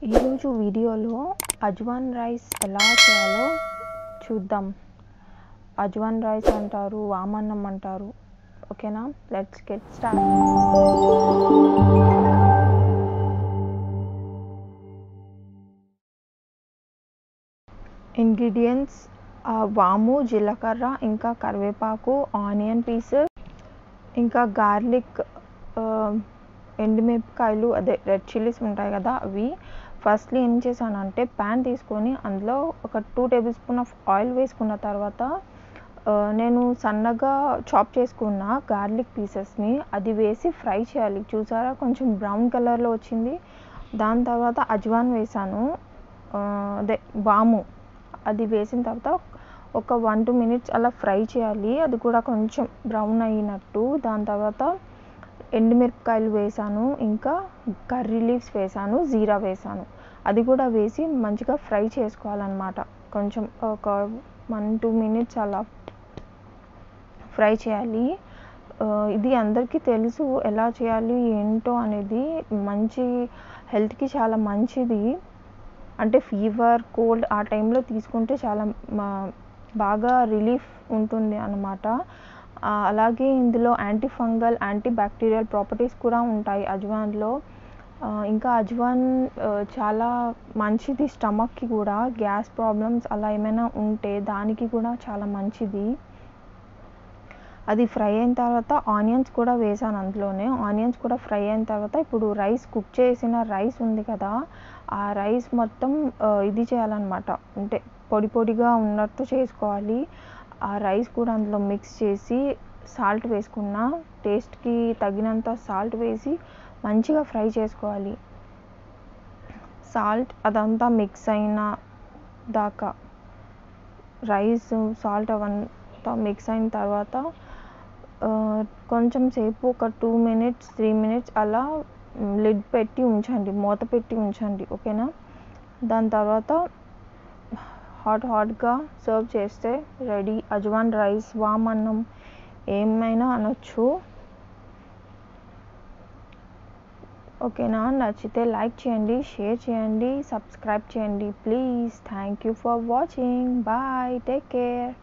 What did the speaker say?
ఈరోజు వీడియోలో అజ్వాన్ రైస్ ఎలా చేయాలో చూద్దాం. అజ్వాన్ రైస్ అంటారు, వామన్నం అంటారు. ఓకేనా, లెట్స్ గెట్ స్టార్ట్. ఇంగ్రీడియంట్స్: వాము, జీలకర్ర, ఇంకా కరివేపాకు, ఆనియన్ పీస్, ఇంకా గార్లిక్, ఎండుమిరపకాయలు, అదే రెడ్ చిల్లీస్ ఉంటాయి కదా అవి. ఫస్ట్లీ ఏం చేశానంటే ప్యాన్ తీసుకొని అందులో ఒక 2 టేబుల్ స్పూన్ ఆఫ్ ఆయిల్ వేసుకున్న తర్వాత నేను సన్నగా చాప్ చేసుకున్న గార్లిక్ పీసెస్ని అది వేసి ఫ్రై చేయాలి. చూసారా, కొంచెం బ్రౌన్ కలర్లో వచ్చింది. దాని తర్వాత అజ్వాన్ వేసాను, అదే వాము, అది వేసిన తర్వాత ఒక 1-2 మినిట్స్ అలా ఫ్రై చేయాలి, అది కూడా కొంచెం బ్రౌన్ అయినట్టు. దాని తర్వాత ఎండుమిరపకాయలు వేసాను, ఇంకా కర్రీ లీవ్స్ వేసాను, జీరా వేసాను. అది కూడా వేసి మంచిగా ఫ్రై చేసుకోవాలన్నమాట. కొంచెం ఒక 1-2 మినిట్స్ అలా ఫ్రై చేయాలి. ఇది అందరికీ తెలుసు ఎలా చేయాలి ఏంటో అనేది. మంచి హెల్త్కి చాలా మంచిది. అంటే ఫీవర్, కోల్డ్ ఆ టైంలో తీసుకుంటే చాలా బాగా రిలీఫ్ ఉంటుంది అన్నమాట. అలాగే ఇందులో anti fungal, anti bacterial properties కూడా ఉంటాయి అజ్వాన్లో. ఇంకా అజ్వాన్ చాలా మంచిది స్టమక్కి కూడా. గ్యాస్ ప్రాబ్లమ్స్ అలా ఏమైనా ఉంటే దానికి కూడా చాలా మంచిది. అది ఫ్రై అయిన తర్వాత ఆనియన్స్ కూడా వేసాను అందులోనే. ఆనియన్స్ కూడా ఫ్రై అయిన తర్వాత ఇప్పుడు రైస్, కుక్ చేసిన రైస్ ఉంది కదా, ఆ రైస్ మొత్తం ఇది చేయాలన్నమాట. అంటే పొడి పొడిగా ఉన్నట్టు చేసుకోవాలి. ఆ రైస్ కూడా అందులో మిక్స్ చేసి సాల్ట్ వేసుకున్న, టేస్ట్కి తగినంత సాల్ట్ వేసి మంచిగా ఫ్రై చేసుకోవాలి. సాల్ట్ అదంతా మిక్స్ అయిన దాకా, రైస్ సాల్ట్ అవంతా మిక్స్ అయిన తర్వాత కొంచెం సేపు ఒక 2 మినిట్స్ 3 మినిట్స్ అలా లిడ్ పెట్టి ఉంచండి, మూత పెట్టి ఉంచండి. ఓకేనా, దాని తర్వాత హాట్గా సర్వ్ చేస్తే రెడీ. అజ్వాన్ రైస్, వామన్నం ఏమైనా అనొచ్చు. ఓకేనా, నచ్చితే లైక్ చేయండి, షేర్ చేయండి, సబ్స్క్రైబ్ చేయండి please. Thank you for watching. Bye, take care.